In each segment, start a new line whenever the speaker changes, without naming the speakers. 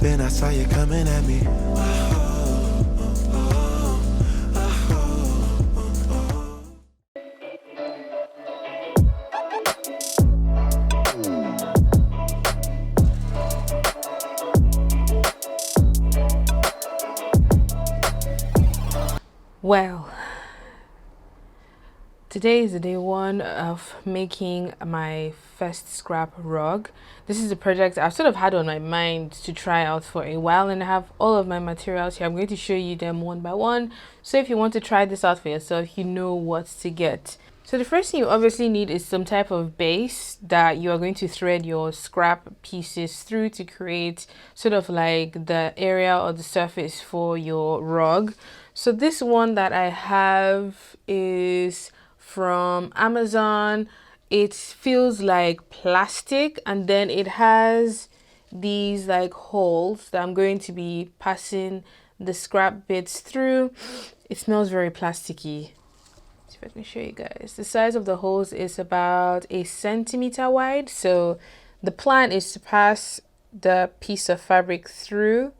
Then I saw you coming at me.
Well, today is the day one of making my first scrap rug. This is a project I've sort of had on my mind to try out for a while, and I have all of my materials here. I'm going to show you them one by one. So if you want to try this out for yourself, you know what to get. So the first thing you obviously need is some type of base that you are going to thread your scrap pieces through to create sort of like the area or the surface for your rug. So this one that I have is from Amazon. It feels like plastic, and then it has these like holes that I'm going to be passing the scrap bits through. It smells very plasticky. See if I can show you guys. The size of the holes is about a centimeter wide. So the plan is to pass the piece of fabric through,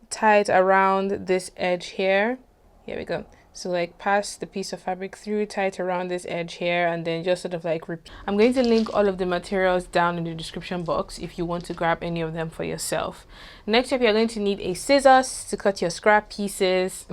tie it around this edge here. Here we go. So like pass the piece of fabric through, tie it around this edge here, and then just sort of like repeat. I'm going to link all of the materials down in the description box if you want to grab any of them for yourself. Next up, you're going to need a scissors to cut your scrap pieces.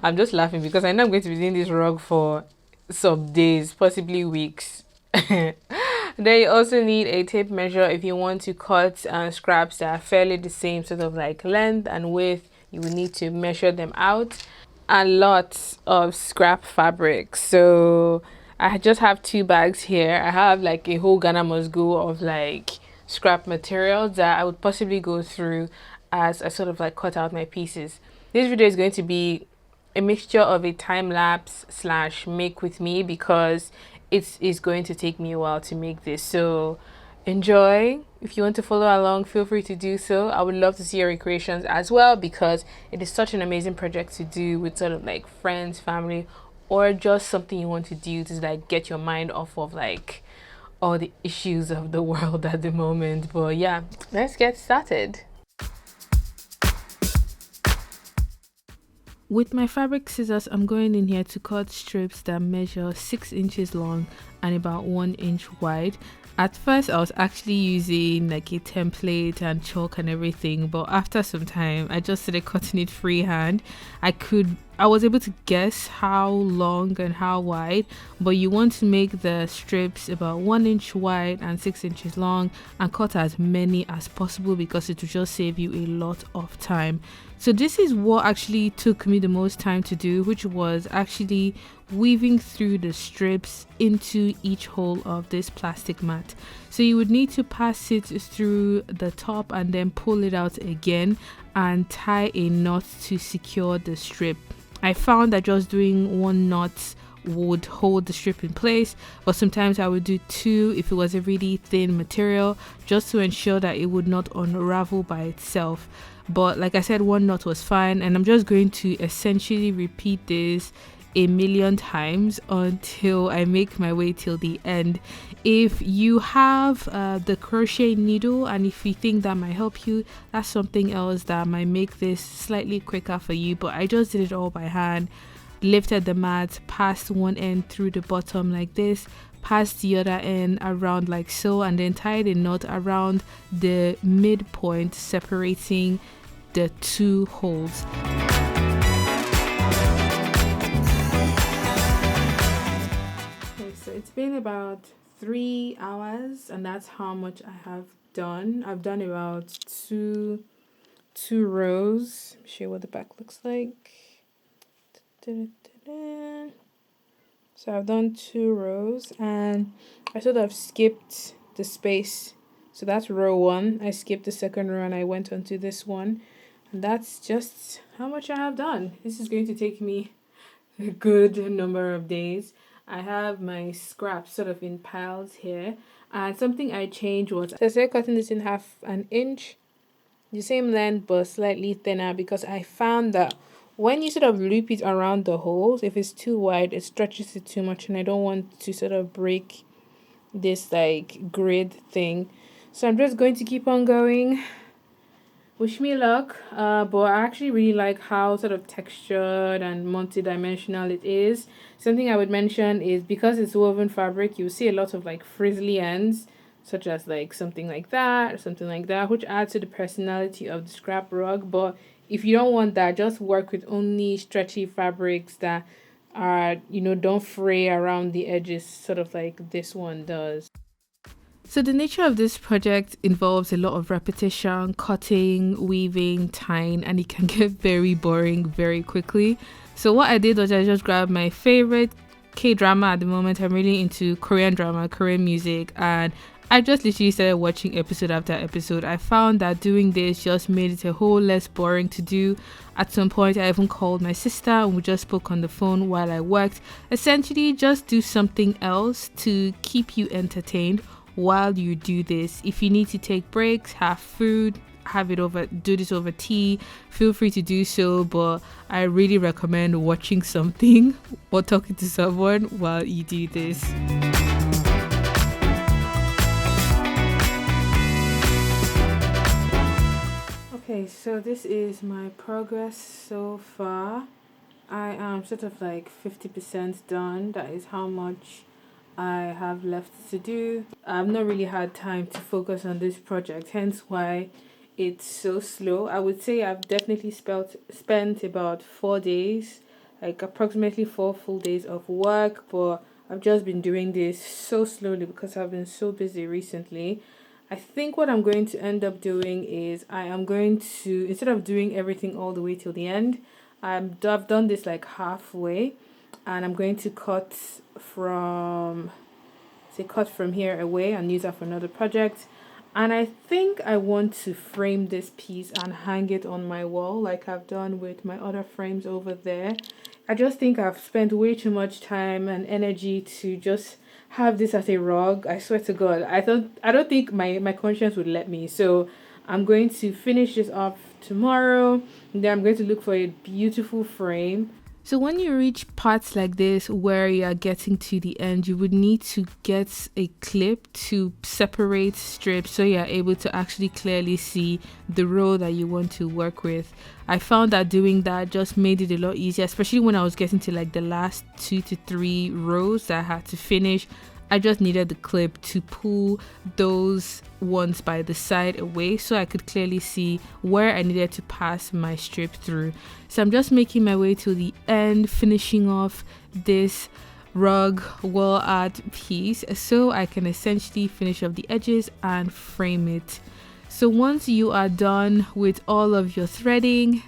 I'm just laughing because I know I'm going to be doing this rug for some days, possibly weeks. Then you also need a tape measure if you want to cut scraps that are fairly the same sort of like length and width. You will need to measure them out. And lots of scrap fabric. So I just have 2 bags here. I have like a whole Ghana must go of like scrap materials that I would possibly go through as I sort of like cut out my pieces. This video is going to be a mixture of a time lapse / make with me because it is going to take me a while to make this. So enjoy. If you want to follow along, feel free to do so. I would love to see your recreations as well because it is such an amazing project to do with sort of like friends, family, or just something you want to do to like get your mind off of like all the issues of the world at the moment. But yeah, let's get started. With my fabric scissors, I'm going in here to cut strips that measure 6 inches long and about 1 inch wide. At first, I was actually using like a template and chalk and everything, but after some time, I just started cutting it freehand. I was able to guess how long and how wide, but you want to make the strips about 1 inch wide and 6 inches long and cut as many as possible because it will just save you a lot of time. So this is what actually took me the most time to do, which was actually weaving through the strips into each hole of this plastic mat. So you would need to pass it through the top and then pull it out again and tie a knot to secure the strip. I found that just doing 1 knot would hold the strip in place, but sometimes I would do 2 if it was a really thin material, just to ensure that it would not unravel by itself. But like I said, 1 knot was fine, and I'm just going to essentially repeat this a million times until I make my way till the end. If you have the crochet needle and if you think that might help you, that's something else that might make this slightly quicker for you. But I just did it all by hand, lifted the mat, passed one end through the bottom like this, passed the other end around like so, and then tied a knot around the midpoint separating the 2 holes. So it's been about 3 hours, and that's how much I have done. I've done about two rows. Let me show you what the back looks like. So I've done 2 rows, and I sort of skipped the space. So that's row 1. I skipped the second row and I went on to this one. And that's just how much I have done. This is going to take me a good number of days. I have my scraps sort of in piles here, and something I changed was I started cutting this in 1/2 inch, the same length but slightly thinner, because I found that when you sort of loop it around the holes, if it's too wide, it stretches it too much, and I don't want to sort of break this like grid thing. So I'm just going to keep on going Wish me luck, but I actually really like how sort of textured and multi-dimensional it is. Something I would mention is because it's woven fabric, you see a lot of like frizzly ends, such as like something like that or something like that, which adds to the personality of the scrap rug. But if you don't want that, just work with only stretchy fabrics that are, don't fray around the edges, sort of like this one does. So the nature of this project involves a lot of repetition, cutting, weaving, tying, and it can get very boring very quickly. So what I did was I just grabbed my favorite K-drama at the moment. I'm really into Korean drama, Korean music, and I just literally started watching episode after episode. I found that doing this just made it a whole less boring to do. At some point, I even called my sister and we just spoke on the phone while I worked. Essentially, just do something else to keep you entertained while you do this. If you need to take breaks, have food, do this over tea, feel free to do so, but I really recommend watching something or talking to someone while you do this. Okay, so this is my progress so far. I am sort of like 50% done. That is how much I have left to do. I've not really had time to focus on this project, hence why it's so slow. I would say I've definitely spent about 4 days, like approximately 4 full days of work, but I've just been doing this so slowly because I've been so busy recently. I think what I'm going to end up doing is I am going to, instead of doing everything all the way till the end, I've done this like halfway, and I'm going to cut from here away and use that for another project. And I think I want to frame this piece and hang it on my wall like I've done with my other frames over there. I just think I've spent way too much time and energy to just have this as a rug. I swear to God, I don't think my conscience would let me. So I'm going to finish this off tomorrow. And then I'm going to look for a beautiful frame. So when you reach parts like this where you are getting to the end, you would need to get a clip to separate strips so you are able to actually clearly see the row that you want to work with. I found that doing that just made it a lot easier, especially when I was getting to like the last 2 to 3 rows that I had to finish. I just needed the clip to pull those ones by the side away so I could clearly see where I needed to pass my strip through. So I'm just making my way to the end, finishing off this rug wall art piece so I can essentially finish off the edges and frame it. So once you are done with all of your threading,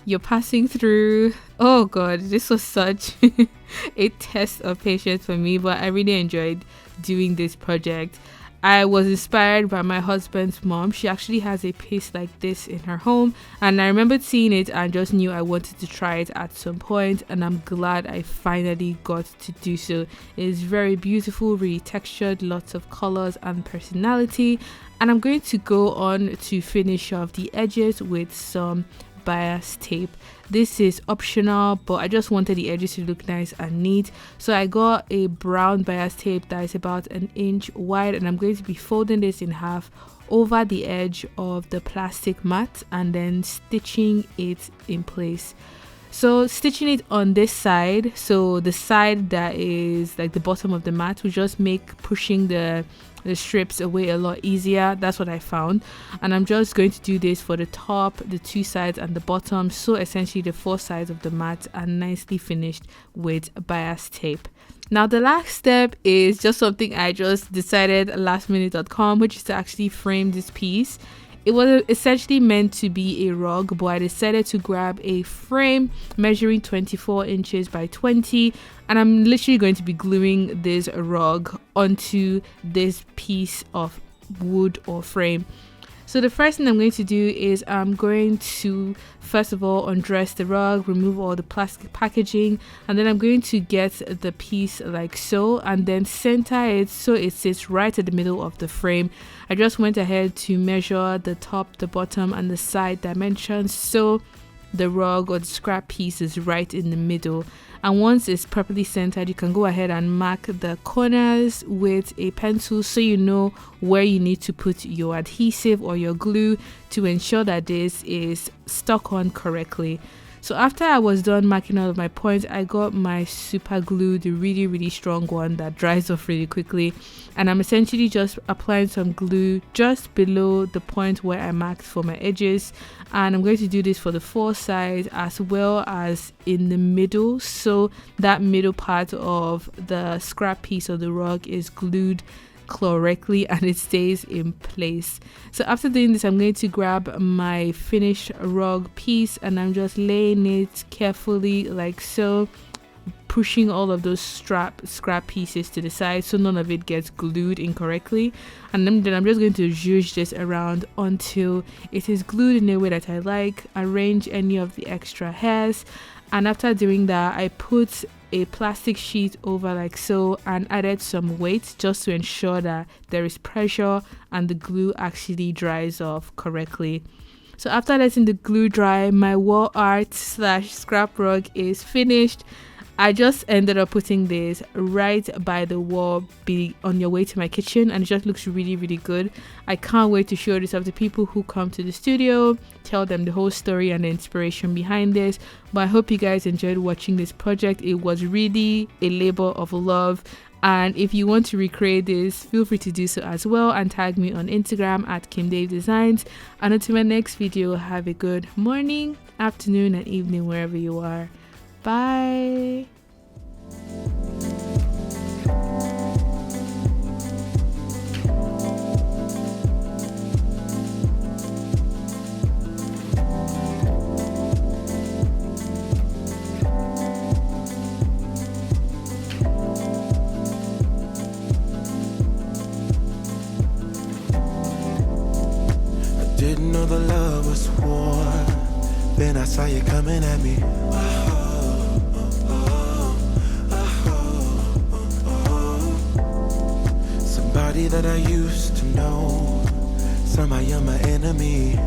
you're passing through. Oh God, this was such a test of patience for me, but I really enjoyed doing this project. I was inspired by my husband's mom. She actually has a piece like this in her home, and I remembered seeing it and just knew I wanted to try it at some point, and I'm glad I finally got to do so. It is very beautiful, really textured, lots of colors and personality, and I'm going to go on to finish off the edges with some bias tape. This is optional, but I just wanted the edges to look nice and neat, so I got a brown bias tape that is about 1 inch wide, and I'm going to be folding this in half over the edge of the plastic mat and then stitching it in place. So stitching it on this side, so the side that is like the bottom of the mat, will just make pushing the strips away a lot easier. That's what I found, and I'm just going to do this for the top, the 2 sides and the bottom, so essentially the 4 sides of the mat are nicely finished with bias tape. Now the last step is just something I just decided lastminute.com, which is to actually frame this piece. It was essentially meant to be a rug, but I decided to grab a frame measuring 24 inches by 20, and I'm literally going to be gluing this rug onto this piece of wood or frame. So the first thing I'm going to do is I'm going to first of all undress the rug, remove all the plastic packaging, and then I'm going to get the piece like so and then center it so it sits right at the middle of the frame. I just went ahead to measure the top, the bottom and the side dimensions so the rug or the scrap piece is right in the middle. And once it's properly centered, you can go ahead and mark the corners with a pencil so you know where you need to put your adhesive or your glue to ensure that this is stuck on correctly. So after I was done marking all of my points, I got my super glue, the really strong one that dries off really quickly, and I'm essentially just applying some glue just below the point where I marked for my edges. And I'm going to do this for the 4 sides as well as in the middle, so that middle part of the scrap piece of the rug is glued correctly and it stays in place. So after doing this, I'm going to grab my finished rug piece and I'm just laying it carefully like so, pushing all of those scrap pieces to the side so none of it gets glued incorrectly. And then I'm just going to zhuzh this around until it is glued in a way that I like, arrange any of the extra hairs, and after doing that I put a plastic sheet over like so and added some weight just to ensure that there is pressure and the glue actually dries off correctly. So after letting the glue dry, my wall art / scrap rug is finished. I just ended up putting this right by the wall, be on your way to my kitchen, and it just looks really good. I can't wait to show this off to people who come to the studio, tell them the whole story and the inspiration behind this. But I hope you guys enjoyed watching this project. It was really a labor of love, and if you want to recreate this, feel free to do so as well and tag me on Instagram at KimDaveDesigns. And until my next video, have a good morning, afternoon and evening wherever you are. Bye.
Didn't know the love was war. Then I saw you coming at me. Somebody that I used to know. Somehow you're my enemy.